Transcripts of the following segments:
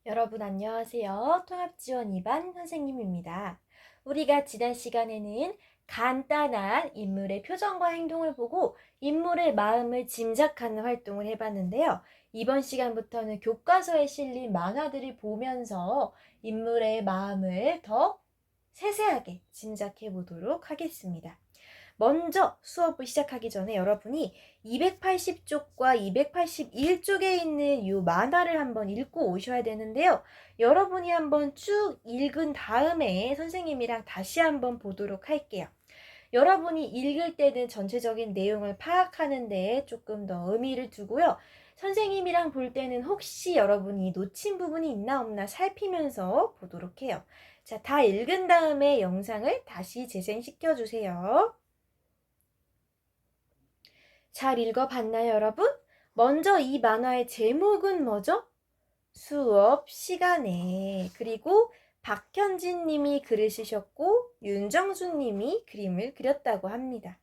여러분 안녕하세요. 통합지원 2반 선생님입니다. 우리가 지난 시간에는 간단한 인물의 표정과 행동을 보고 인물의 마음을 짐작하는 활동을 해봤는데요. 이번 시간부터는 교과서에 실린 만화들을 보면서 인물의 마음을 더 세세하게 짐작해 보도록 하겠습니다. 먼저 수업을 시작하기 전에 여러분이 280쪽과 281쪽에 있는 이 만화를 한번 읽고 오셔야 되는데요. 여러분이 한번 쭉 읽은 다음에 선생님이랑 다시 한번 보도록 할게요. 여러분이 읽을 때는 전체적인 내용을 파악하는 데 조금 더 의미를 두고요. 선생님이랑 볼 때는 혹시 여러분이 놓친 부분이 있나 없나 살피면서 보도록 해요. 자, 다 읽은 다음에 영상을 다시 재생시켜 주세요. 잘 읽어봤나요, 여러분? 먼저 이 만화의 제목은 뭐죠? 수업 시간에. 그리고 박현진 님이 글을 쓰셨고 윤정수 님이 그림을 그렸다고 합니다.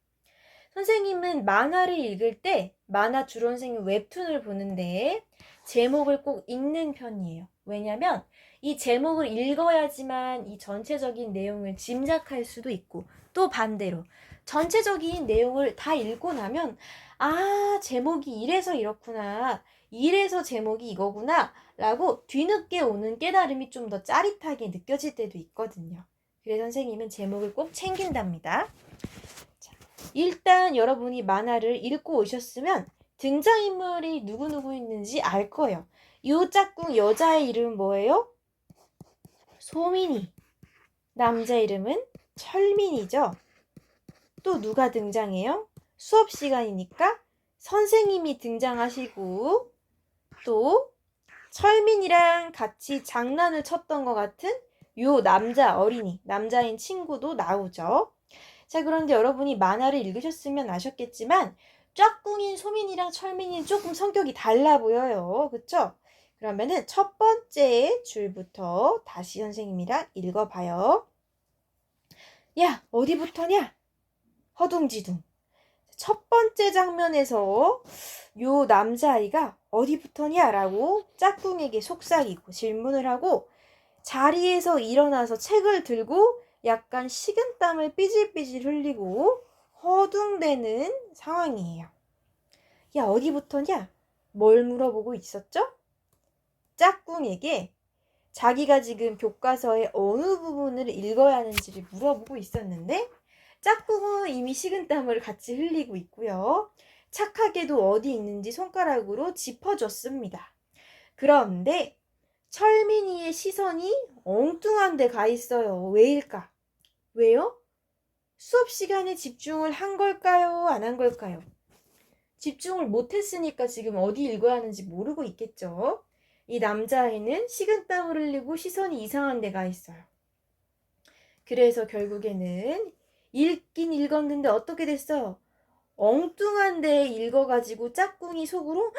선생님은 만화를 읽을 때 만화 주로 선생님 웹툰을 보는데 제목을 꼭 읽는 편이에요. 왜냐면 이 제목을 읽어야지만 이 전체적인 내용을 짐작할 수도 있고 또 반대로 전체적인 내용을 다 읽고 나면 제목이 이래서 이렇구나. 이래서 제목이 이거구나. 라고 뒤늦게 오는 깨달음이 좀 더 짜릿하게 느껴질 때도 있거든요. 그래서 선생님은 제목을 꼭 챙긴답니다. 일단 여러분이 만화를 읽고 오셨으면 등장인물이 누구누구 있는지 알 거예요. 이 짝꿍 여자의 이름은 뭐예요? 소민이. 남자 이름은 철민이죠. 또 누가 등장해요? 수업 시간이니까 선생님이 등장하시고 또 철민이랑 같이 장난을 쳤던 것 같은 요 남자 어린이, 남자인 친구도 나오죠. 자, 그런데 여러분이 만화를 읽으셨으면 아셨겠지만 짝꿍인 소민이랑 철민이는 조금 성격이 달라 보여요. 그쵸? 그러면은 첫 번째 줄부터 다시 선생님이랑 읽어봐요. 야, 어디부터냐? 허둥지둥. 첫 번째 장면에서 요 남자아이가 어디부터냐? 라고 짝꿍에게 속삭이고 질문을 하고 자리에서 일어나서 책을 들고 약간 식은땀을 삐질삐질 흘리고 허둥대는 상황이에요. 야, 어디부터냐? 뭘 물어보고 있었죠? 짝꿍에게 자기가 지금 교과서의 어느 부분을 읽어야 하는지를 물어보고 있었는데 짝꿍은 이미 식은땀을 같이 흘리고 있고요. 착하게도 어디 있는지 손가락으로 짚어줬습니다. 그런데 철민이의 시선이 엉뚱한 데 가 있어요. 왜일까? 왜요? 수업 시간에 집중을 한 걸까요? 안 한 걸까요? 집중을 못했으니까 지금 어디 읽어야 하는지 모르고 있겠죠? 이 남자아이는 식은땀을 흘리고 시선이 이상한 데 가 있어요. 그래서 결국에는 읽긴 읽었는데 어떻게 됐어요? 엉뚱한 데 읽어가지고 짝꿍이 속으로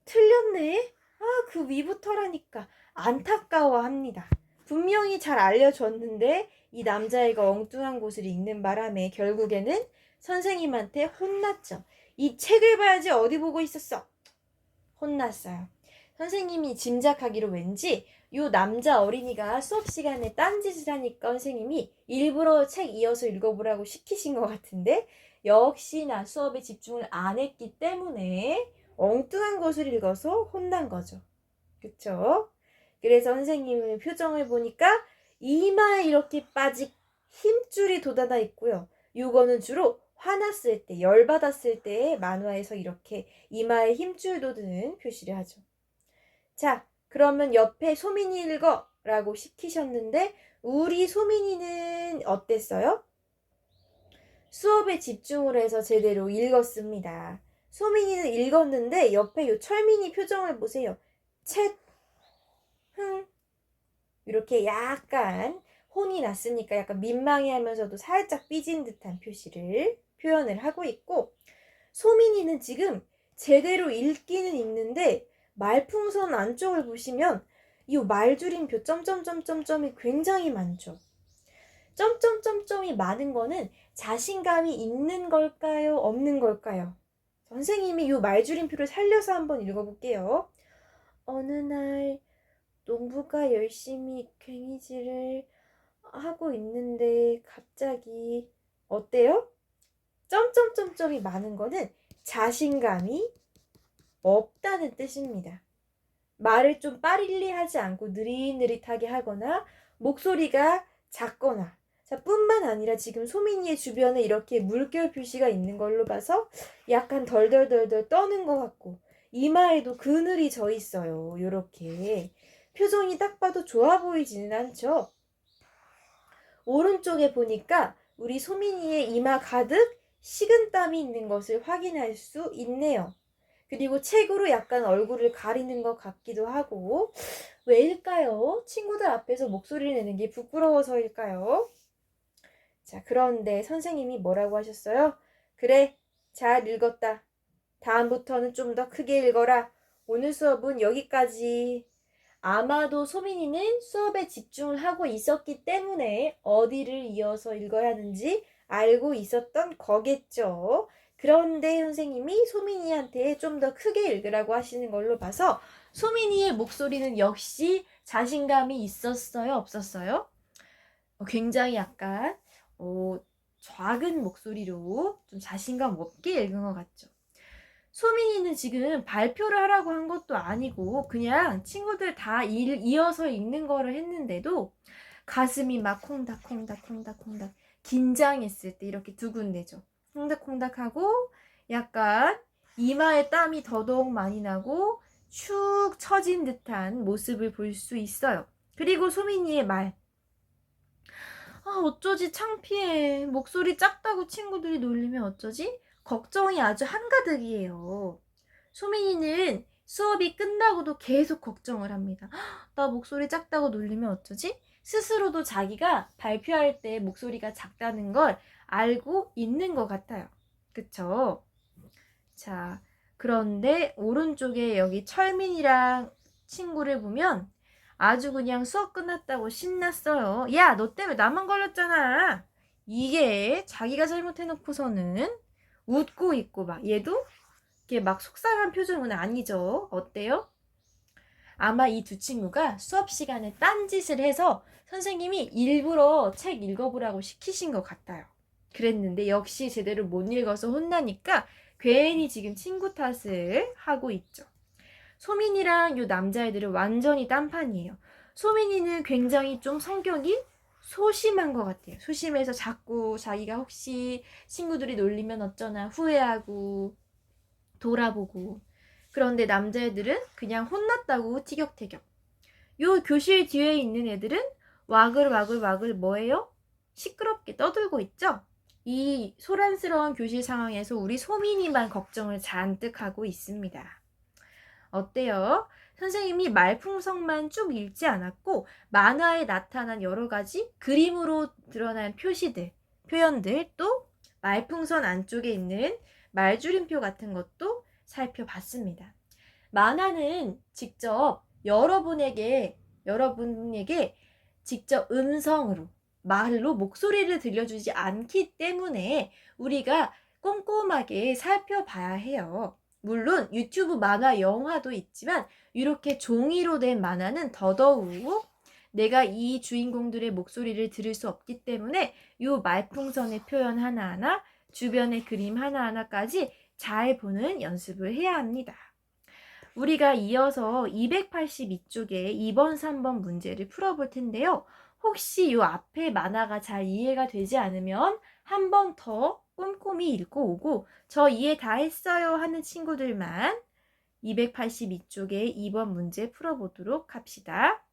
틀렸네? 그 위부터라니까 안타까워합니다. 분명히 잘 알려줬는데 이 남자애가 엉뚱한 곳을 읽는 바람에 결국에는 선생님한테 혼났죠. 이 책을 봐야지 어디 보고 있었어? 혼났어요. 선생님이 짐작하기로 왠지 요 남자 어린이가 수업 시간에 딴짓을 하니까 선생님이 일부러 책 이어서 읽어보라고 시키신 것 같은데 역시나 수업에 집중을 안 했기 때문에 엉뚱한 것을 읽어서 혼난 거죠. 그쵸? 그래서 선생님의 표정을 보니까 이마에 이렇게 빠직 힘줄이 돋아나 있고요. 요거는 주로 화났을 때, 열받았을 때 만화에서 이렇게 이마에 힘줄 돋는 표시를 하죠. 자, 그러면 옆에 소민이 읽어 라고 시키셨는데 우리 소민이는 어땠어요? 수업에 집중을 해서 제대로 읽었습니다. 소민이는 읽었는데 옆에 요 철민이 표정을 보세요. 챗, 이렇게 약간 혼이 났으니까 약간 민망해하면서도 살짝 삐진 듯한 표시를 표현을 하고 있고 소민이는 지금 제대로 읽기는 읽는데 말풍선 안쪽을 보시면 이 말줄임표 점점점점점이 굉장히 많죠. 점점점점이 많은 거는 자신감이 있는 걸까요? 없는 걸까요? 선생님이 이 말줄임표를 살려서 한번 읽어볼게요. 어느 날 농부가 열심히 괭이질을 하고 있는데 갑자기 어때요? 점점점점이 많은 거는 자신감이 없다는 뜻입니다. 말을 좀 빠르게 하지 않고 느릿느릿하게 하거나 목소리가 작거나 자, 뿐만 아니라 지금 소민이의 주변에 이렇게 물결 표시가 있는 걸로 봐서 약간 덜덜덜덜 떠는 것 같고 이마에도 그늘이 져 있어요. 요렇게 표정이 딱 봐도 좋아 보이지는 않죠. 오른쪽에 보니까 우리 소민이의 이마 가득 식은땀이 있는 것을 확인할 수 있네요. 그리고 책으로 약간 얼굴을 가리는 것 같기도 하고 왜일까요? 친구들 앞에서 목소리를 내는 게 부끄러워서일까요? 자, 그런데 선생님이 뭐라고 하셨어요? 그래, 잘 읽었다. 다음부터는 좀 더 크게 읽어라. 오늘 수업은 여기까지. 아마도 소민이는 수업에 집중을 하고 있었기 때문에 어디를 이어서 읽어야 하는지 알고 있었던 거겠죠. 그런데 선생님이 소민이한테 좀 더 크게 읽으라고 하시는 걸로 봐서 소민이의 목소리는 역시 자신감이 있었어요? 없었어요? 굉장히 약간 작은 목소리로 좀 자신감 없게 읽은 것 같죠. 소민이는 지금 발표를 하라고 한 것도 아니고 그냥 친구들 다 이어서 읽는 거를 했는데도 가슴이 막 콩닥콩닥 긴장했을 때 이렇게 두근대죠. 콩닥콩닥하고 약간 이마에 땀이 더더욱 많이 나고 축 처진 듯한 모습을 볼 수 있어요. 그리고 소민이의 말. 어쩌지 창피해. 목소리 작다고 친구들이 놀리면 어쩌지? 걱정이 아주 한가득이에요. 소민이는 수업이 끝나고도 계속 걱정을 합니다. 나 목소리 작다고 놀리면 어쩌지? 스스로도 자기가 발표할 때 목소리가 작다는 걸 알고 있는 것 같아요. 그쵸? 자, 그런데 오른쪽에 여기 철민이랑 친구를 보면 아주 그냥 수업 끝났다고 신났어요. 야, 너 때문에 나만 걸렸잖아. 이게 자기가 잘못해놓고서는 웃고 있고 막 얘도 이렇게 막 속상한 표정은 아니죠. 어때요? 아마 이 두 친구가 수업 시간에 딴짓을 해서 선생님이 일부러 책 읽어보라고 시키신 것 같아요. 그랬는데 역시 제대로 못 읽어서 혼나니까 괜히 지금 친구 탓을 하고 있죠. 소민이랑 요 남자애들은 완전히 딴판이에요. 소민이는 굉장히 좀 성격이 소심한 것 같아요. 소심해서 자꾸 자기가 혹시 친구들이 놀리면 어쩌나 후회하고 돌아보고. 그런데 남자애들은 그냥 혼났다고 티격태격. 요 교실 뒤에 있는 애들은 와글와글 뭐예요? 시끄럽게 떠들고 있죠? 이 소란스러운 교실 상황에서 우리 소민이만 걱정을 잔뜩 하고 있습니다. 어때요? 선생님이 말풍성만 쭉 읽지 않았고 만화에 나타난 여러 가지 그림으로 드러난 표시들, 표현들 또 말풍선 안쪽에 있는 말줄임표 같은 것도 살펴봤습니다. 만화는 직접 여러분에게 직접 음성으로 말로 목소리를 들려주지 않기 때문에 우리가 꼼꼼하게 살펴봐야 해요. 물론 유튜브 만화 영화도 있지만 이렇게 종이로 된 만화는 더더욱 내가 이 주인공들의 목소리를 들을 수 없기 때문에 이 말풍선의 표현 하나하나 주변의 그림 하나하나까지 잘 보는 연습을 해야 합니다. 우리가 이어서 282쪽에 2번, 3번 문제를 풀어볼 텐데요. 혹시 이 앞에 만화가 잘 이해가 되지 않으면 한 번 더 꼼꼼히 읽고 오고 저 이해 다 했어요 하는 친구들만 282쪽에 2번 문제 풀어보도록 합시다.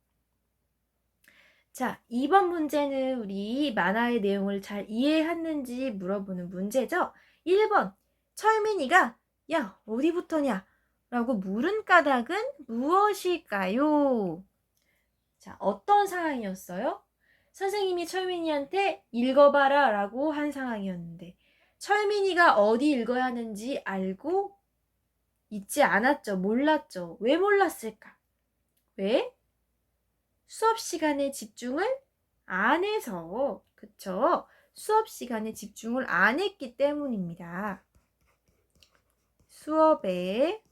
자, 2번 문제는 우리 만화의 내용을 잘 이해했는지 물어보는 문제죠. 1번, 철민이가 야, 어디부터냐? 라고 물은 까닭은 무엇일까요? 자, 어떤 상황이었어요? 선생님이 철민이한테 읽어봐라 라고 한 상황이었는데 철민이가 어디 읽어야 하는지 알고 있지 않았죠. 몰랐죠. 왜 몰랐을까? 왜? 수업 시간에 집중을 안 해서, 그쵸? 수업 시간에 집중을 안 했기 때문입니다. 수업에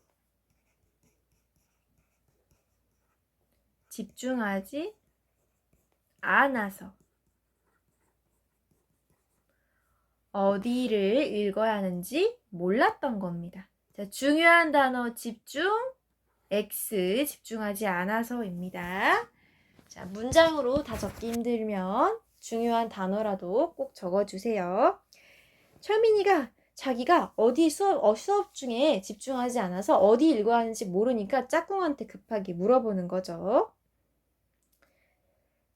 집중하지 않아서 어디를 읽어야 하는지 몰랐던 겁니다. 자, 중요한 단어 집중, X, 집중하지 않아서입니다. 자, 문장으로 다 적기 힘들면 중요한 단어라도 꼭 적어주세요. 철민이가 자기가 어디 수업 중에 집중하지 않아서 어디 읽어야 하는지 모르니까 짝꿍한테 급하게 물어보는 거죠.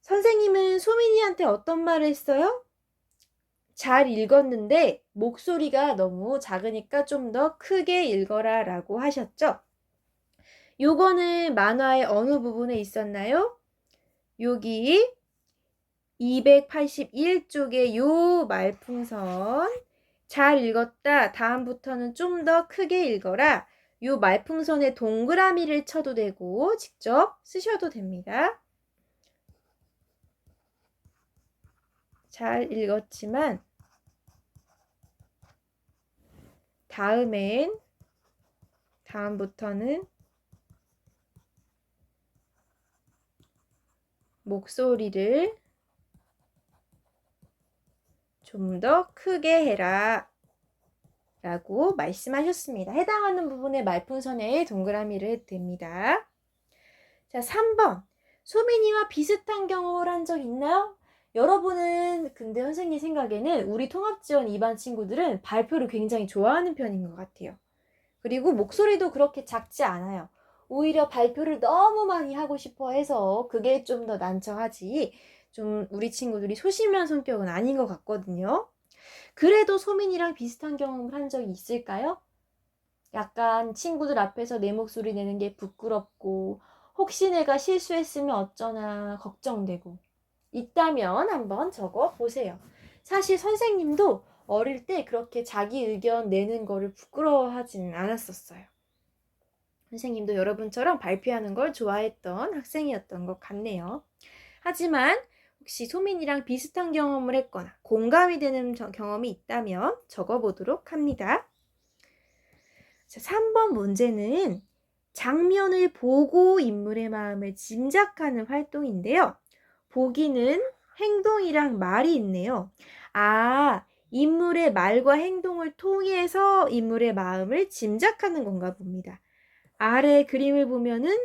선생님은 소민이한테 어떤 말을 했어요? 잘 읽었는데 목소리가 너무 작으니까 좀 더 크게 읽어라 라고 하셨죠? 요거는 만화의 어느 부분에 있었나요? 여기 281쪽에 요 말풍선 잘 읽었다. 다음부터는 좀 더 크게 읽어라. 요 말풍선에 동그라미를 쳐도 되고 직접 쓰셔도 됩니다. 잘 읽었지만 다음부터는 목소리를 좀 더 크게 해라 라고 말씀하셨습니다. 해당하는 부분에 말풍선에 동그라미를 해도 됩니다. 자, 3번. 소민이와 비슷한 경험을 한 적 있나요? 여러분은 근데 선생님 생각에는 우리 통합지원 2반 친구들은 발표를 굉장히 좋아하는 편인 것 같아요. 그리고 목소리도 그렇게 작지 않아요. 오히려 발표를 너무 많이 하고 싶어 해서 그게 좀 더 난처하지 좀 우리 친구들이 소심한 성격은 아닌 것 같거든요. 그래도 소민이랑 비슷한 경험을 한 적이 있을까요? 약간 친구들 앞에서 내 목소리 내는 게 부끄럽고 혹시 내가 실수했으면 어쩌나 걱정되고 있다면 한번 적어 보세요. 사실 선생님도 어릴 때 그렇게 자기 의견 내는 거를 부끄러워하지는 않았었어요. 선생님도 여러분처럼 발표하는 걸 좋아했던 학생이었던 것 같네요. 하지만 혹시 소민이랑 비슷한 경험을 했거나 공감이 되는 경험이 있다면 적어보도록 합니다. 자, 3번 문제는 장면을 보고 인물의 마음을 짐작하는 활동인데요. 보기는 행동이랑 말이 있네요. 아, 인물의 말과 행동을 통해서 인물의 마음을 짐작하는 건가 봅니다. 아래 그림을 보면은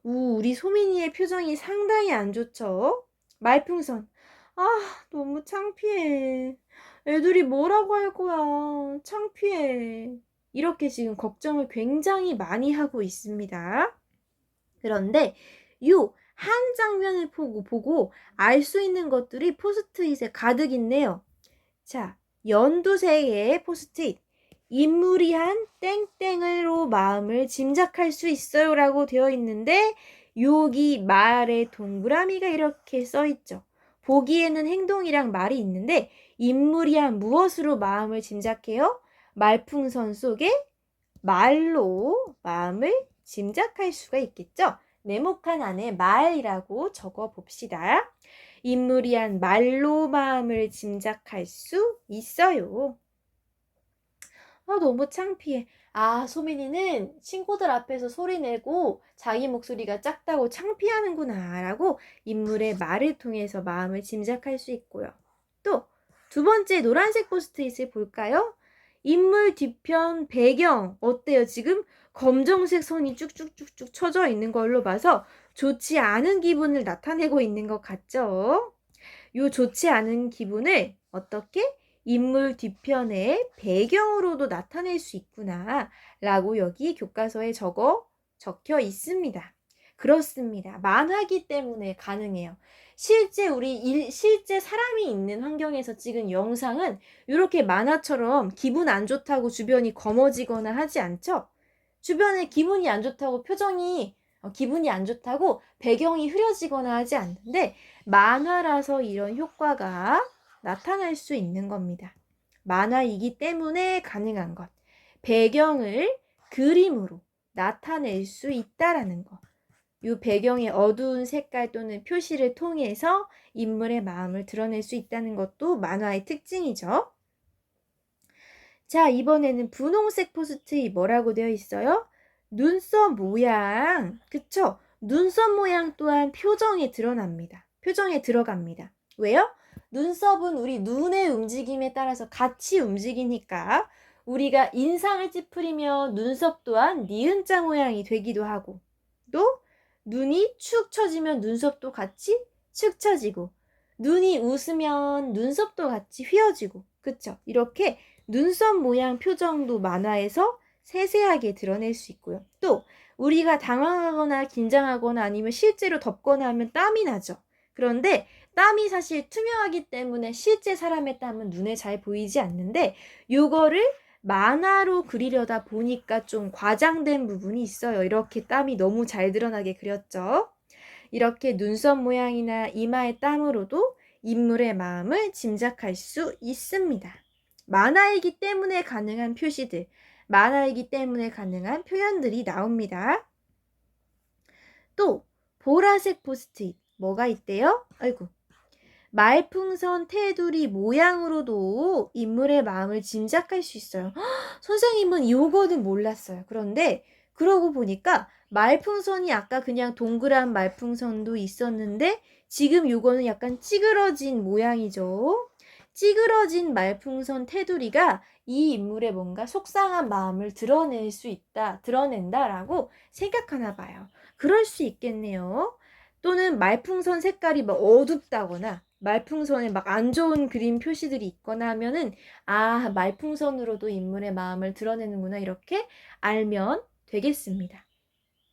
우리 소민이의 표정이 상당히 안 좋죠. 말풍선. 아, 너무 창피해. 애들이 뭐라고 할 거야. 창피해. 이렇게 지금 걱정을 굉장히 많이 하고 있습니다. 그런데 요 한 장면을 보고 알 수 있는 것들이 포스트잇에 가득 있네요. 자, 연두색의 포스트잇. 인물이 한 땡땡으로 마음을 짐작할 수 있어요 라고 되어 있는데 여기 말에 동그라미가 이렇게 써 있죠. 보기에는 행동이랑 말이 있는데 인물이 한 무엇으로 마음을 짐작해요? 말풍선 속에 말로 마음을 짐작할 수가 있겠죠. 네모칸 안에 말이라고 적어 봅시다. 인물이 한 말로 마음을 짐작할 수 있어요. 너무 창피해. 소민이는 친구들 앞에서 소리내고 자기 목소리가 작다고 창피하는구나 라고 인물의 말을 통해서 마음을 짐작할 수 있고요. 또 두 번째 노란색 포스트잇을 볼까요? 인물 뒤편 배경 어때요? 지금 검정색 선이 쭉쭉쭉쭉 쳐져 있는 걸로 봐서 좋지 않은 기분을 나타내고 있는 것 같죠? 요 좋지 않은 기분을 어떻게? 인물 뒤편의 배경으로도 나타낼 수 있구나 라고 여기 교과서에 적혀 있습니다. 그렇습니다. 만화기 때문에 가능해요. 실제 사람이 있는 환경에서 찍은 영상은 이렇게 만화처럼 기분 안 좋다고 주변이 검어지거나 하지 않죠? 주변에 기분이 안 좋다고 기분이 안 좋다고 배경이 흐려지거나 하지 않는데 만화라서 이런 효과가 나타날 수 있는 겁니다. 만화이기 때문에 가능한 것. 배경을 그림으로 나타낼 수 있다라는 것. 이 배경의 어두운 색깔 또는 표시를 통해서 인물의 마음을 드러낼 수 있다는 것도 만화의 특징이죠. 자, 이번에는 분홍색 포스트잇 뭐라고 되어 있어요? 눈썹 모양. 그쵸? 눈썹 모양 또한 표정에 드러납니다. 표정에 들어갑니다. 왜요? 눈썹은 우리 눈의 움직임에 따라서 같이 움직이니까 우리가 인상을 찌푸리면 눈썹 또한 니은자 모양이 되기도 하고, 또 눈이 축 처지면 눈썹도 같이 축 처지고, 눈이 웃으면 눈썹도 같이 휘어지고, 그쵸? 이렇게 눈썹 모양 표정도 만화에서 세세하게 드러낼 수 있고요. 또 우리가 당황하거나 긴장하거나 아니면 실제로 덥거나 하면 땀이 나죠. 그런데 땀이 사실 투명하기 때문에 실제 사람의 땀은 눈에 잘 보이지 않는데, 요거를 만화로 그리려다 보니까 좀 과장된 부분이 있어요. 이렇게 땀이 너무 잘 드러나게 그렸죠. 이렇게 눈썹 모양이나 이마의 땀으로도 인물의 마음을 짐작할 수 있습니다. 만화이기 때문에 가능한 표시들, 만화이기 때문에 가능한 표현들이 나옵니다. 또 보라색 포스트잇 뭐가 있대요? 아이고. 말풍선 테두리 모양으로도 인물의 마음을 짐작할 수 있어요. 선생님은 요거는 몰랐어요. 그런데 그러고 보니까 말풍선이 아까 그냥 동그란 말풍선도 있었는데 지금 요거는 약간 찌그러진 모양이죠. 찌그러진 말풍선 테두리가 이 인물의 뭔가 속상한 마음을 드러낼 수 있다, 드러낸다라고 생각하나 봐요. 그럴 수 있겠네요. 또는 말풍선 색깔이 막 어둡다거나 말풍선에 막 안 좋은 그림 표시들이 있거나 하면은 아, 말풍선으로도 인물의 마음을 드러내는구나 이렇게 알면 되겠습니다.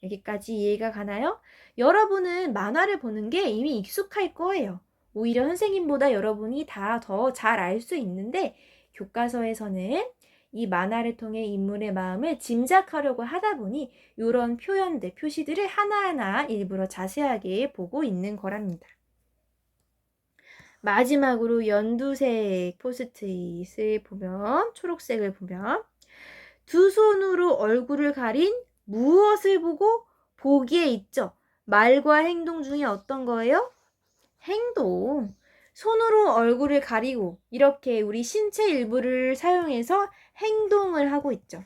여기까지 이해가 가나요? 여러분은 만화를 보는 게 이미 익숙할 거예요. 오히려 선생님보다 여러분이 다 더 잘 알 수 있는데 교과서에서는 이 만화를 통해 인물의 마음을 짐작하려고 하다 보니 이런 표현들, 표시들을 하나하나 일부러 자세하게 보고 있는 거랍니다. 마지막으로 연두색 포스트잇을 보면, 초록색을 보면 두 손으로 얼굴을 가린 무엇을 보고 보기에 있죠. 말과 행동 중에 어떤 거예요? 행동. 손으로 얼굴을 가리고 이렇게 우리 신체 일부를 사용해서 행동을 하고 있죠.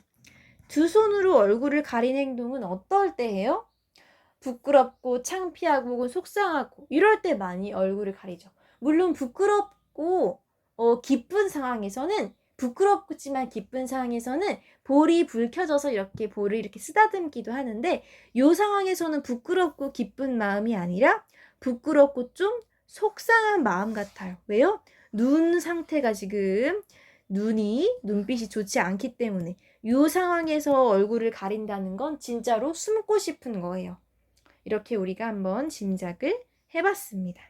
두 손으로 얼굴을 가린 행동은 어떨 때 해요? 부끄럽고 창피하고 혹은 속상하고 이럴 때 많이 얼굴을 가리죠. 물론 부끄럽고 기쁜 상황에서는, 부끄럽지만 기쁜 상황에서는 볼이 불 켜져서 이렇게 볼을 이렇게 쓰다듬기도 하는데, 이 상황에서는 부끄럽고 기쁜 마음이 아니라 부끄럽고 좀 속상한 마음 같아요. 왜요? 눈 상태가 지금 눈빛이 좋지 않기 때문에 이 상황에서 얼굴을 가린다는 건 진짜로 숨고 싶은 거예요. 이렇게 우리가 한번 짐작을 해봤습니다.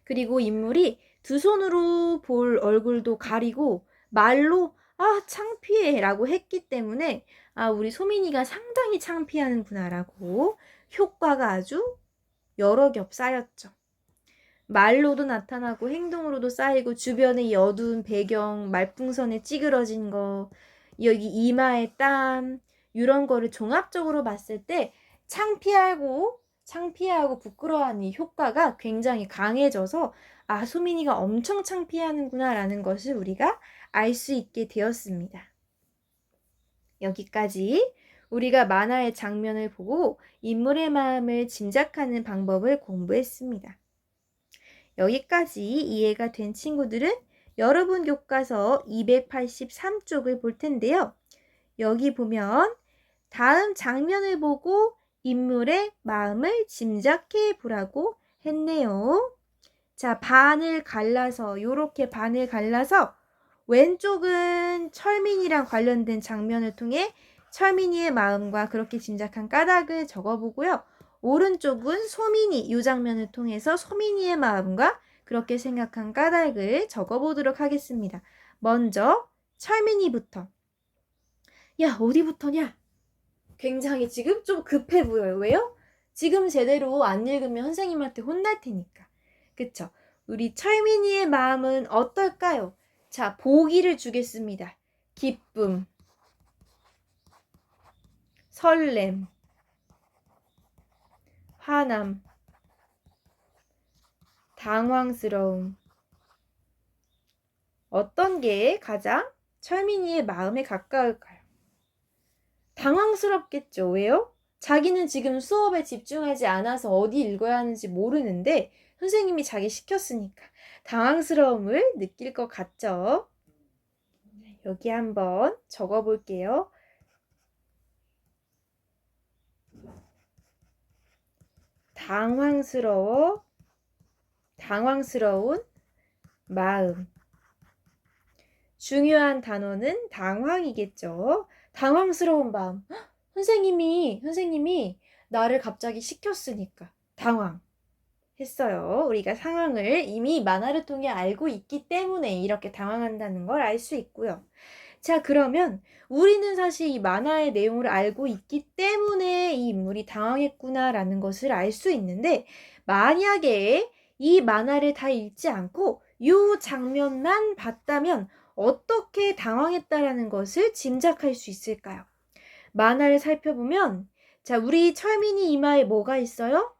그리고 인물이 두 손으로 볼 얼굴도 가리고 말로 아 창피해 라고 했기 때문에 아 우리 소민이가 상당히 창피하는구나 라고 효과가 아주 여러 겹 쌓였죠. 말로도 나타나고 행동으로도 쌓이고 주변의 이 어두운 배경, 말풍선에 찌그러진 거, 여기 이마에 땀 이런 거를 종합적으로 봤을 때 창피하고 부끄러워하는 이 효과가 굉장히 강해져서 아 소민이가 엄청 창피하는구나 라는 것을 우리가 알 수 있게 되었습니다. 여기까지 우리가 만화의 장면을 보고 인물의 마음을 짐작하는 방법을 공부했습니다. 여기까지 이해가 된 친구들은 여러분 교과서 283쪽을 볼 텐데요. 여기 보면 다음 장면을 보고 인물의 마음을 짐작해 보라고 했네요. 자, 반을 갈라서 이렇게 반을 갈라서 왼쪽은 철민이랑 관련된 장면을 통해 철민이의 마음과 그렇게 짐작한 까닭을 적어보고요. 오른쪽은 소민이, 이 장면을 통해서 소민이의 마음과 그렇게 생각한 까닭을 적어보도록 하겠습니다. 먼저 철민이부터. 야, 어디부터냐? 굉장히 지금 좀 급해 보여요. 왜요? 지금 제대로 안 읽으면 선생님한테 혼날 테니까. 그쵸? 우리 철민이의 마음은 어떨까요? 자, 보기를 주겠습니다. 기쁨, 설렘, 화남, 당황스러움. 어떤 게 가장 철민이의 마음에 가까울까요? 당황스럽겠죠. 왜요? 자기는 지금 수업에 집중하지 않아서 어디 읽어야 하는지 모르는데 선생님이 자기 시켰으니까 당황스러움을 느낄 것 같죠? 여기 한번 적어 볼게요. 당황스러운 마음. 중요한 단어는 당황이겠죠. 당황스러운 마음. 선생님이 나를 갑자기 시켰으니까 당황했어요. 우리가 상황을 이미 만화를 통해 알고 있기 때문에 이렇게 당황한다는 걸 알 수 있고요. 자, 그러면 우리는 사실 이 만화의 내용을 알고 있기 때문에 이 인물이 당황했구나라는 것을 알 수 있는데, 만약에 이 만화를 다 읽지 않고 이 장면만 봤다면 어떻게 당황했다라는 것을 짐작할 수 있을까요? 만화를 살펴보면, 자, 우리 철민이 이마에 뭐가 있어요?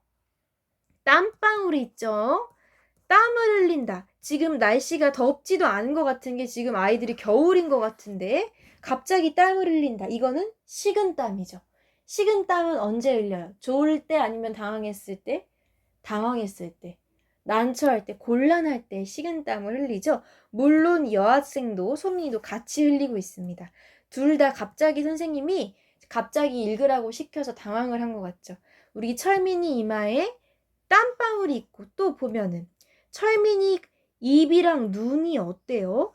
땀방울이 있죠? 땀을 흘린다. 지금 날씨가 덥지도 않은 것 같은 게 지금 아이들이 겨울인 것 같은데 갑자기 땀을 흘린다. 이거는 식은땀이죠. 식은땀은 언제 흘려요? 좋을 때 아니면 당황했을 때? 당황했을 때. 난처할 때, 곤란할 때 식은땀을 흘리죠. 물론 여학생도 소민이도 같이 흘리고 있습니다. 둘 다 갑자기 선생님이 갑자기 읽으라고 시켜서 당황을 한 것 같죠. 우리 철민이 이마에 땀방울이 있고 또 보면은 철민이 입이랑 눈이 어때요?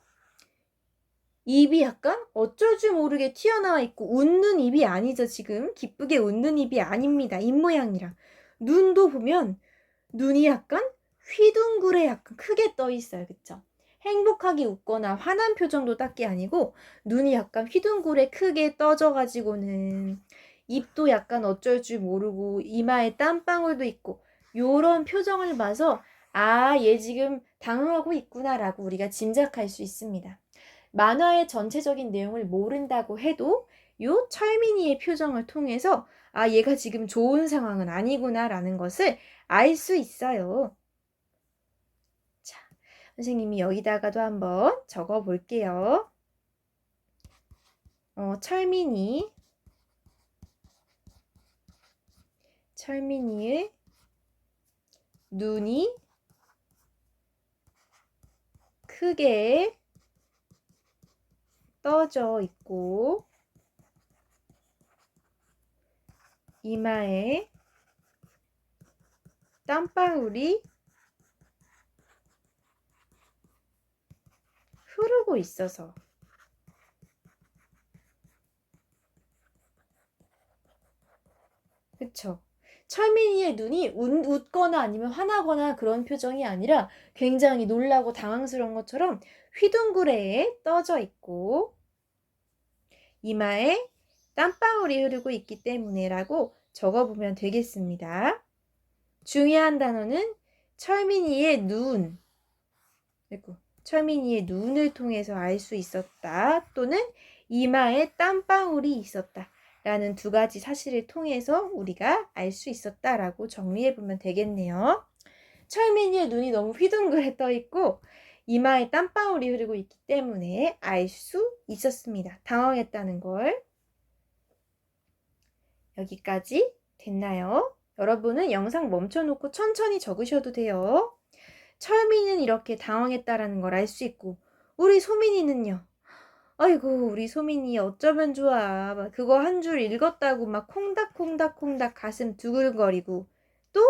입이 약간 어쩔 줄 모르게 튀어나와 있고 웃는 입이 아니죠. 지금 기쁘게 웃는 입이 아닙니다. 입 모양이랑 눈도 보면 눈이 약간 휘둥그레 약간 크게 떠 있어요. 그쵸? 행복하게 웃거나 화난 표정도 딱히 아니고 눈이 약간 휘둥그레 크게 떠져 가지고는 입도 약간 어쩔 줄 모르고 이마에 땀방울도 있고 요런 표정을 봐서 아, 얘 지금 당황하고 있구나라고 우리가 짐작할 수 있습니다. 만화의 전체적인 내용을 모른다고 해도 요 철민이의 표정을 통해서 아, 얘가 지금 좋은 상황은 아니구나라는 것을 알 수 있어요. 자, 선생님이 여기다가도 한번 적어 볼게요. 철민이의 눈이 크게 떠져 있고 이마에 땀방울이 흐르고 있어서 그쵸? 철민이의 눈이 웃거나 아니면 화나거나 그런 표정이 아니라 굉장히 놀라고 당황스러운 것처럼 휘둥그레에 떠져 있고 이마에 땀방울이 흐르고 있기 때문에라고 적어보면 되겠습니다. 중요한 단어는 철민이의 눈, 그리고 철민이의 눈을 통해서 알 수 있었다 또는 이마에 땀방울이 있었다 라는 두 가지 사실을 통해서 우리가 알 수 있었다라고 정리해보면 되겠네요. 철민이의 눈이 너무 휘둥그레 떠 있고 이마에 땀방울이 흐르고 있기 때문에 알 수 있었습니다. 당황했다는 걸. 여기까지 됐나요? 여러분은 영상 멈춰놓고 천천히 적으셔도 돼요. 철민이는 이렇게 당황했다라는 걸 알 수 있고 우리 소민이는요. 아이고 우리 소민이 어쩌면 좋아. 막 그거 한 줄 읽었다고 막 콩닥콩닥콩닥 가슴 두근거리고 또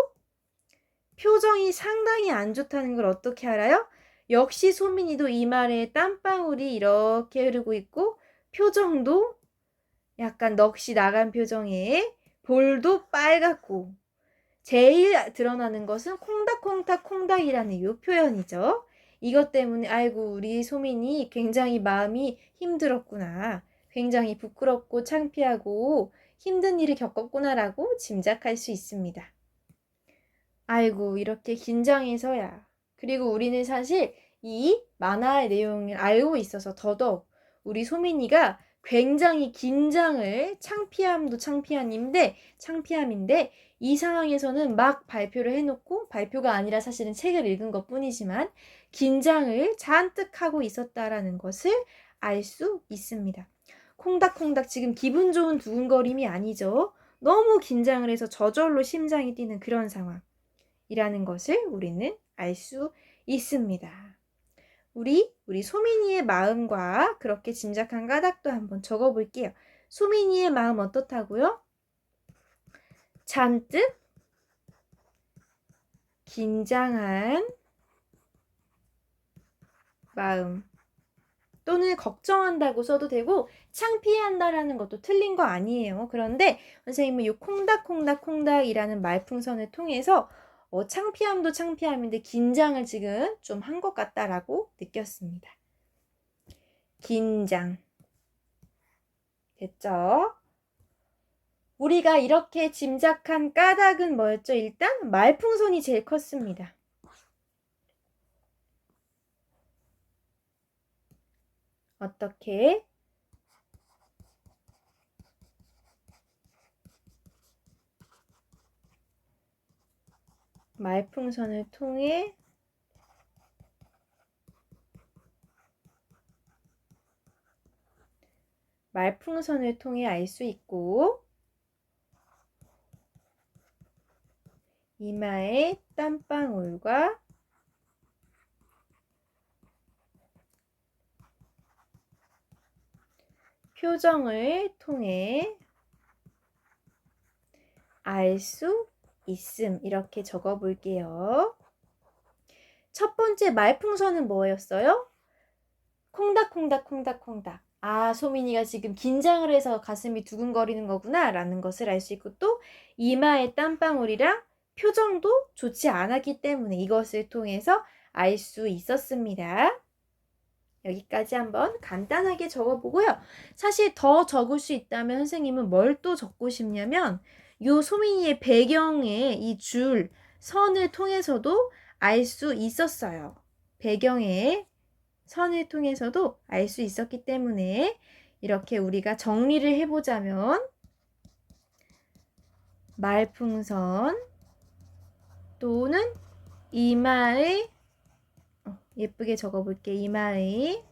표정이 상당히 안 좋다는 걸 어떻게 알아요? 역시 소민이도 이마에 땀방울이 이렇게 흐르고 있고 표정도 약간 넋이 나간 표정에 볼도 빨갛고 제일 드러나는 것은 콩닥콩닥 콩닥이라는 이 표현이죠. 이것 때문에 아이고 우리 소민이 굉장히 마음이 힘들었구나. 굉장히 부끄럽고 창피하고 힘든 일을 겪었구나라고 짐작할 수 있습니다. 아이고 이렇게 긴장해서야. 그리고 우리는 사실 이 만화의 내용을 알고 있어서 더더욱 우리 소민이가 굉장히 긴장을 창피함인데 이 상황에서는 막 발표를 해놓고 발표가 아니라 사실은 책을 읽은 것 뿐이지만 긴장을 잔뜩 하고 있었다라는 것을 알 수 있습니다. 콩닥콩닥 지금 기분 좋은 두근거림이 아니죠. 너무 긴장을 해서 저절로 심장이 뛰는 그런 상황이라는 것을 우리는 알 수 있습니다. 우리 소민이의 마음과 그렇게 짐작한 까닭도 한번 적어볼게요. 소민이의 마음 어떻다고요? 잔뜩 긴장한 마음 또는 걱정한다고 써도 되고 창피한다라는 것도 틀린 거 아니에요. 그런데 선생님은 이 콩닥콩닥콩닥이라는 말풍선을 통해서 창피함도 창피함인데 긴장을 지금 좀 한 것 같다라고 느꼈습니다. 긴장. 됐죠? 우리가 이렇게 짐작한 까닭은 뭐였죠? 일단 말풍선이 제일 컸습니다. 어떻게? 말풍선을 통해 알 수 있고 이마에 땀방울과 표정을 통해 알 수 있음. 이렇게 적어 볼게요. 첫 번째 말풍선은 뭐였어요? 콩닥콩닥콩닥콩닥. 아, 소민이가 지금 긴장을 해서 가슴이 두근거리는 거구나 라는 것을 알 수 있고 또 이마에 땀방울이랑 표정도 좋지 않았기 때문에 이것을 통해서 알 수 있었습니다. 여기까지 한번 간단하게 적어보고요. 사실 더 적을 수 있다면 선생님은 뭘 또 적고 싶냐면 요 소민이의 배경에 이 줄, 선을 통해서도 알 수 있었어요. 배경에 선을 통해서도 알 수 있었기 때문에 이렇게 우리가 정리를 해보자면 말풍선 또는 이마의 예쁘게 적어볼게. 이마의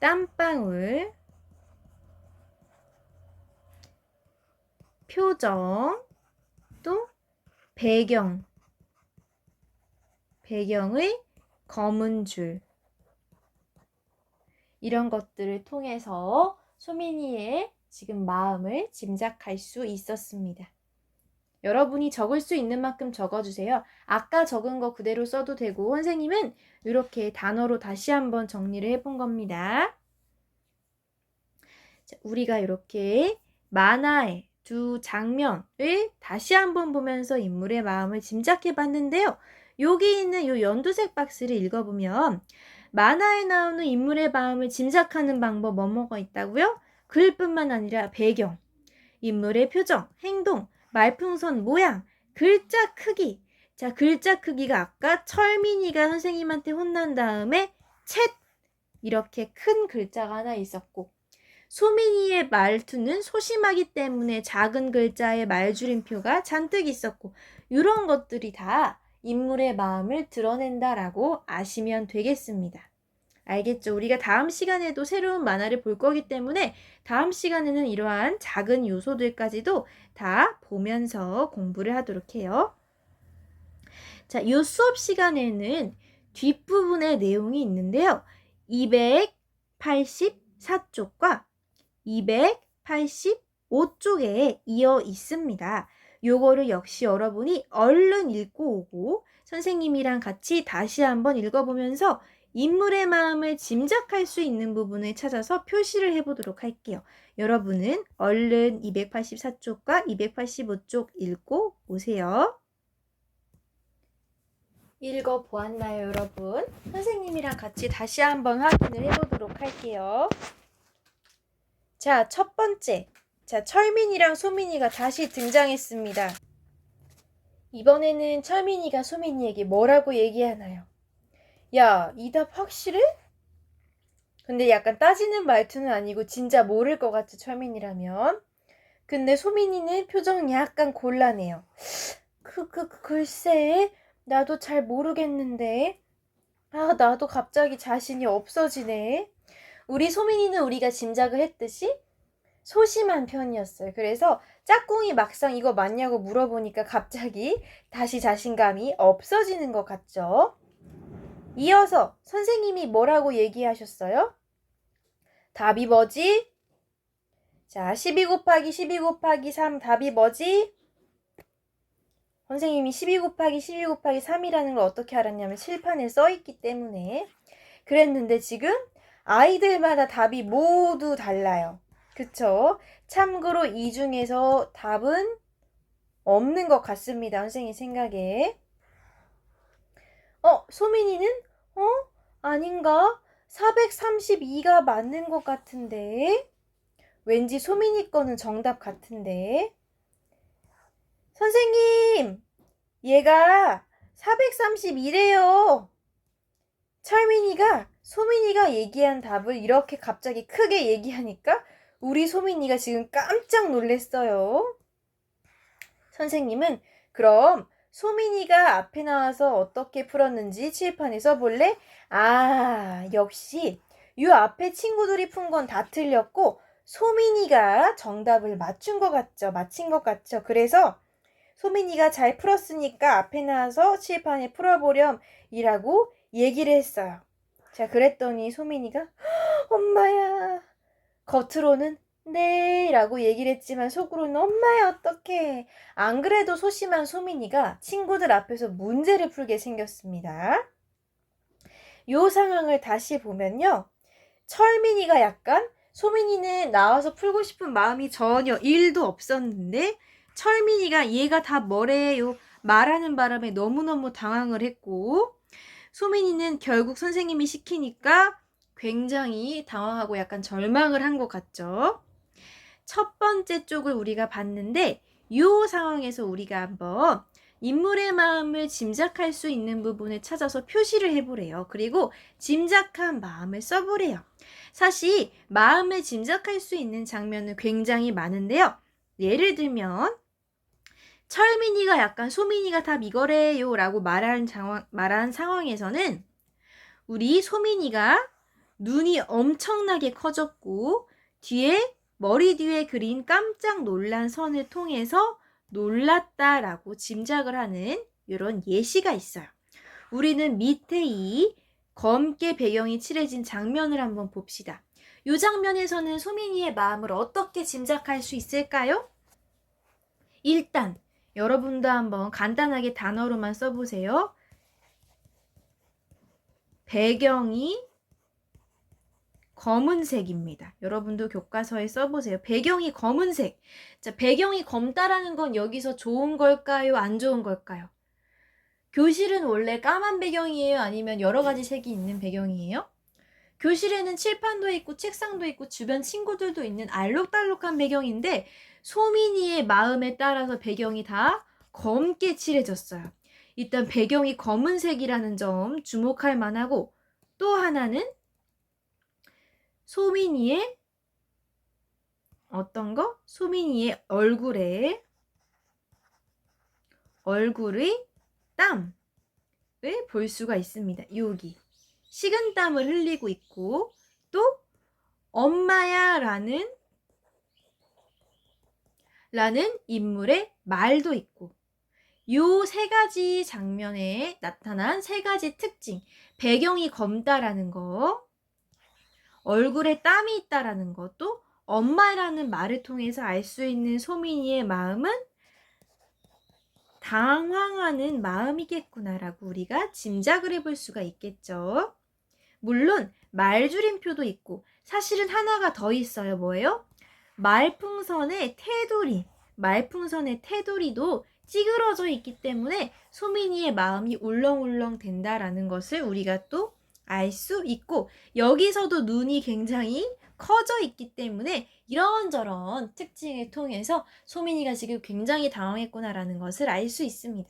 땀방울 표정 또 배경의 검은 줄 이런 것들을 통해서 소민이의 지금 마음을 짐작할 수 있었습니다. 여러분이 적을 수 있는 만큼 적어주세요. 아까 적은 거 그대로 써도 되고 선생님은 이렇게 단어로 다시 한번 정리를 해본 겁니다. 자, 우리가 이렇게 만화의 두 장면을 다시 한번 보면서 인물의 마음을 짐작해 봤는데요. 여기 있는 이 연두색 박스를 읽어보면 만화에 나오는 인물의 마음을 짐작하는 방법 뭐뭐가 있다고요? 글뿐만 아니라 배경, 인물의 표정, 행동, 말풍선 모양, 글자 크기. 자, 글자 크기가 아까 철민이가 선생님한테 혼난 다음에 챗 이렇게 큰 글자가 하나 있었고 소민이의 말투는 소심하기 때문에 작은 글자의 말줄임표가 잔뜩 있었고 이런 것들이 다 인물의 마음을 드러낸다라고 아시면 되겠습니다. 알겠죠? 우리가 다음 시간에도 새로운 만화를 볼 거기 때문에 다음 시간에는 이러한 작은 요소들까지도 다 보면서 공부를 하도록 해요. 자, 이 수업 시간에는 뒷부분에 내용이 있는데요. 284쪽과 285쪽에 이어 있습니다. 요거를 역시 여러분이 얼른 읽고 오고 선생님이랑 같이 다시 한번 읽어보면서 인물의 마음을 짐작할 수 있는 부분을 찾아서 표시를 해보도록 할게요. 여러분은 얼른 284쪽과 285쪽 읽고 오세요. 읽어보았나요, 여러분? 선생님이랑 같이 다시 한번 확인을 해보도록 할게요. 자, 첫 번째. 자, 철민이랑 소민이가 다시 등장했습니다. 이번에는 철민이가 소민이에게 뭐라고 얘기하나요? 야, 이 답 확실해? 근데 약간 따지는 말투는 아니고 진짜 모를 것 같죠, 철민이라면. 근데 소민이는 표정이 약간 곤란해요. 글쎄, 나도 잘 모르겠는데. 아, 나도 갑자기 자신이 없어지네. 우리 소민이는 우리가 짐작을 했듯이 소심한 편이었어요. 그래서 짝꿍이 막상 이거 맞냐고 물어보니까 갑자기 다시 자신감이 없어지는 것 같죠? 이어서 선생님이 뭐라고 얘기하셨어요? 답이 뭐지? 자, 12 곱하기 12 곱하기 3 답이 뭐지? 선생님이 12 곱하기 12 곱하기 3이라는 걸 어떻게 알았냐면 칠판에 써있기 때문에 그랬는데 지금 아이들마다 답이 모두 달라요. 그쵸? 참고로 이 중에서 답은 없는 것 같습니다. 선생님 생각에. 소민이는? 아닌가? 432가 맞는 것 같은데. 왠지 소민이 거는 정답 같은데. 선생님, 얘가 432래요. 철민이가 소민이가 얘기한 답을 이렇게 갑자기 크게 얘기하니까 우리 소민이가 지금 깜짝 놀랐어요. 선생님은 그럼 소민이가 앞에 나와서 어떻게 풀었는지 칠판에 써볼래? 역시 이 앞에 친구들이 푼 건 다 틀렸고 소민이가 정답을 맞춘 것 같죠? 맞힌 것 같죠? 그래서 소민이가 잘 풀었으니까 앞에 나와서 칠판에 풀어보렴이라고 얘기를 했어요. 자, 그랬더니 소민이가 엄마야. 겉으로는 네 라고 얘기를 했지만 속으로는 엄마야 어떡해. 안 그래도 소심한 소민이가 친구들 앞에서 문제를 풀게 생겼습니다. 요 상황을 다시 보면요. 철민이가 약간 소민이는 나와서 풀고 싶은 마음이 전혀 1도 없었는데 철민이가 얘가 다 뭐래요 말하는 바람에 너무너무 당황을 했고 소민이는 결국 선생님이 시키니까 굉장히 당황하고 약간 절망을 한 것 같죠. 첫 번째 쪽을 우리가 봤는데 이 상황에서 우리가 한번 인물의 마음을 짐작할 수 있는 부분을 찾아서 표시를 해보래요. 그리고 짐작한 마음을 써보래요. 사실 마음을 짐작할 수 있는 장면은 굉장히 많은데요. 예를 들면 철민이가 약간 소민이가 답 이거래요 라고 말한 상황에서는 우리 소민이가 눈이 엄청나게 커졌고 머리 뒤에 그린 깜짝 놀란 선을 통해서 놀랐다라고 짐작을 하는 이런 예시가 있어요. 우리는 밑에 이 검게 배경이 칠해진 장면을 한번 봅시다. 이 장면에서는 소민이의 마음을 어떻게 짐작할 수 있을까요? 일단 여러분도 한번 간단하게 단어로만 써보세요. 배경이 검은색입니다. 여러분도 교과서에 써보세요. 배경이 검은색. 자, 배경이 검다라는 건 여기서 좋은 걸까요? 안 좋은 걸까요? 교실은 원래 까만 배경이에요? 아니면 여러 가지 색이 있는 배경이에요? 교실에는 칠판도 있고 책상도 있고 주변 친구들도 있는 알록달록한 배경인데 소민이의 마음에 따라서 배경이 다 검게 칠해졌어요. 일단 배경이 검은색이라는 점 주목할 만하고 또 하나는 소민이의 어떤 거? 소민이의 얼굴의 땀을 볼 수가 있습니다. 여기 식은땀을 흘리고 있고 또 엄마야 라는 인물의 말도 있고 요 세 가지 장면에 나타난 세 가지 특징 배경이 검다라는 거 얼굴에 땀이 있다라는 것도 엄마라는 말을 통해서 알 수 있는 소민이의 마음은 당황하는 마음이겠구나라고 우리가 짐작을 해볼 수가 있겠죠. 물론 말줄임표도 있고 사실은 하나가 더 있어요. 뭐예요? 말풍선의 테두리도 찌그러져 있기 때문에 소민이의 마음이 울렁울렁 된다라는 것을 우리가 또 알 수 있고 여기서도 눈이 굉장히 커져 있기 때문에 이런저런 특징을 통해서 소민이가 지금 굉장히 당황했구나라는 것을 알 수 있습니다.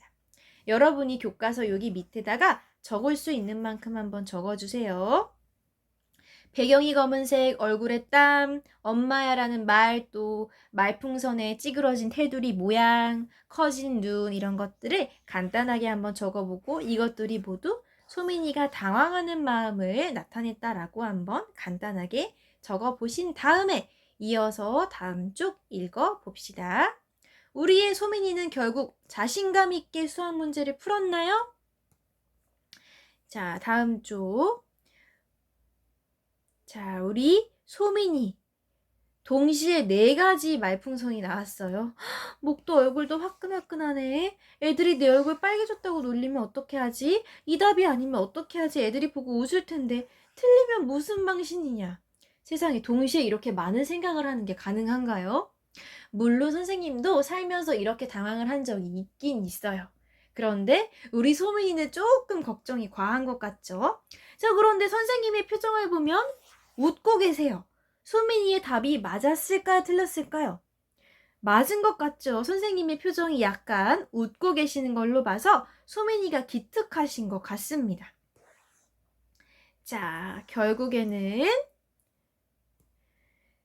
여러분이 교과서 여기 밑에다가 적을 수 있는 만큼 한번 적어주세요. 배경이 검은색, 얼굴에 땀, 엄마야라는 말, 또 말풍선에 찌그러진 테두리 모양, 커진 눈 이런 것들을 간단하게 한번 적어보고 이것들이 모두 소민이가 당황하는 마음을 나타냈다라고 한번 간단하게 적어보신 다음에 이어서 다음 쪽 읽어봅시다. 우리의 소민이는 결국 자신감 있게 수학 문제를 풀었나요? 자, 다음 쪽. 자, 우리 소민이 동시에 4가지 말풍선이 나왔어요. 목도 얼굴도 화끈화끈하네. 애들이 내 얼굴 빨개졌다고 놀리면 어떻게 하지? 이 답이 아니면 어떻게 하지? 애들이 보고 웃을 텐데 틀리면 무슨 망신이냐. 세상에 동시에 이렇게 많은 생각을 하는 게 가능한가요? 물론 선생님도 살면서 이렇게 당황을 한 적이 있긴 있어요. 그런데 우리 소민이는 조금 걱정이 과한 것 같죠? 자, 그런데 선생님의 표정을 보면 웃고 계세요. 소민이의 답이 맞았을까요? 틀렸을까요? 맞은 것 같죠? 선생님의 표정이 약간 웃고 계시는 걸로 봐서 소민이가 기특하신 것 같습니다. 자, 결국에는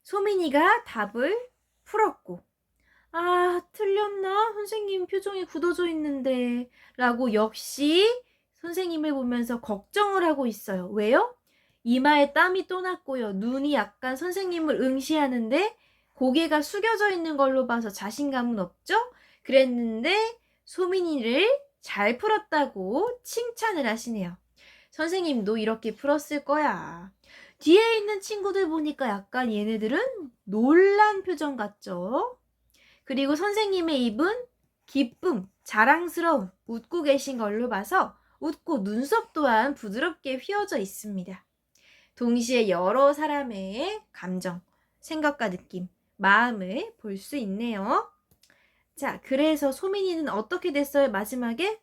소민이가 답을 풀었고, 아, 틀렸나? 선생님 표정이 굳어져 있는데 라고 역시 선생님을 보면서 걱정을 하고 있어요. 왜요? 이마에 땀이 또 났고요. 눈이 약간 선생님을 응시하는데 고개가 숙여져 있는 걸로 봐서 자신감은 없죠? 그랬는데 소민이를 잘 풀었다고 칭찬을 하시네요. 선생님도 이렇게 풀었을 거야. 뒤에 있는 친구들 보니까 약간 얘네들은 놀란 표정 같죠? 그리고 선생님의 입은 기쁨, 자랑스러움, 웃고 계신 걸로 봐서 웃고 눈썹 또한 부드럽게 휘어져 있습니다. 동시에 여러 사람의 감정, 생각과 느낌, 마음을 볼 수 있네요. 자, 그래서 소민이는 어떻게 됐어요? 마지막에?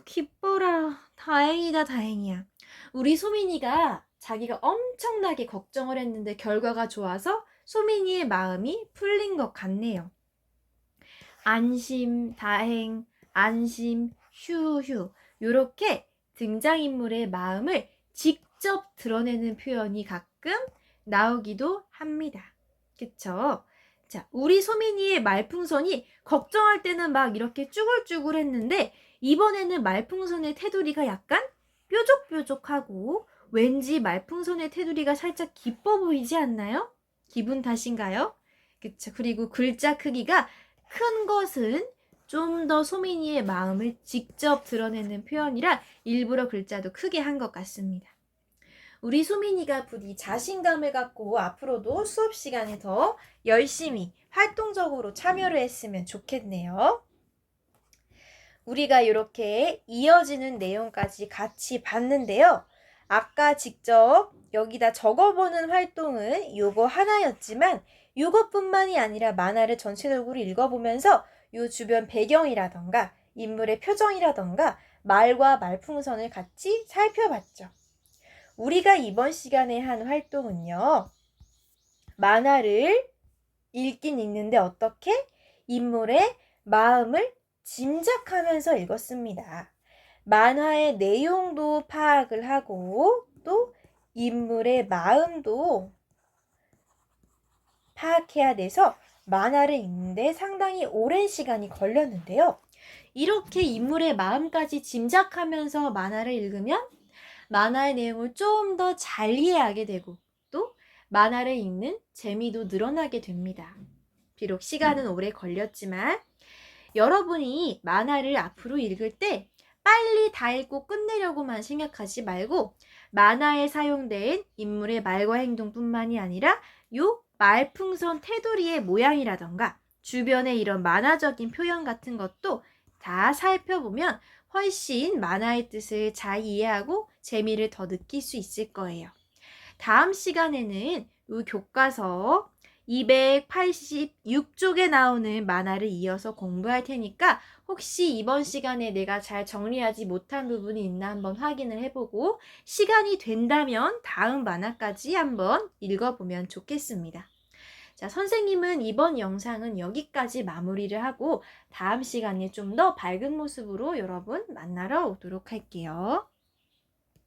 기뻐라. 다행이다, 다행이야. 우리 소민이가 자기가 엄청나게 걱정을 했는데 결과가 좋아서 소민이의 마음이 풀린 것 같네요. 안심, 다행, 안심, 휴휴. 요렇게 등장인물의 마음을 직접 드러내는 표현이 가끔 나오기도 합니다. 그쵸? 자, 우리 소민이의 말풍선이 걱정할 때는 막 이렇게 쭈글쭈글 했는데 이번에는 말풍선의 테두리가 약간 뾰족뾰족하고 왠지 말풍선의 테두리가 살짝 기뻐 보이지 않나요? 기분 탓인가요? 그쵸. 그리고 글자 크기가 큰 것은 좀 더 소민이의 마음을 직접 드러내는 표현이라 일부러 글자도 크게 한 것 같습니다. 우리 소민이가 부디 자신감을 갖고 앞으로도 수업 시간에 더 열심히 활동적으로 참여를 했으면 좋겠네요. 우리가 이렇게 이어지는 내용까지 같이 봤는데요. 아까 직접 여기다 적어보는 활동은 요거 하나였지만 요것뿐만이 아니라 만화를 전체적으로 읽어보면서 요 주변 배경이라던가 인물의 표정이라던가 말과 말풍선을 같이 살펴봤죠. 우리가 이번 시간에 한 활동은요. 만화를 읽긴 읽는데 어떻게? 인물의 마음을 짐작하면서 읽었습니다. 만화의 내용도 파악을 하고 또 인물의 마음도 파악해야 돼서 만화를 읽는데 상당히 오랜 시간이 걸렸는데요. 이렇게 인물의 마음까지 짐작하면서 만화를 읽으면 만화의 내용을 좀 더 잘 이해하게 되고 또 만화를 읽는 재미도 늘어나게 됩니다. 비록 시간은 오래 걸렸지만 여러분이 만화를 앞으로 읽을 때 빨리 다 읽고 끝내려고만 생각하지 말고 만화에 사용된 인물의 말과 행동뿐만이 아니라 요 말풍선 테두리의 모양이라던가 주변의 이런 만화적인 표현 같은 것도 다 살펴보면 훨씬 만화의 뜻을 잘 이해하고 재미를 더 느낄 수 있을 거예요. 다음 시간에는 이 교과서 286쪽에 나오는 만화를 이어서 공부할 테니까 혹시 이번 시간에 내가 잘 정리하지 못한 부분이 있나 한번 확인을 해보고 시간이 된다면 다음 만화까지 한번 읽어보면 좋겠습니다. 자, 선생님은 이번 영상은 여기까지 마무리를 하고 다음 시간에 좀 더 밝은 모습으로 여러분 만나러 오도록 할게요.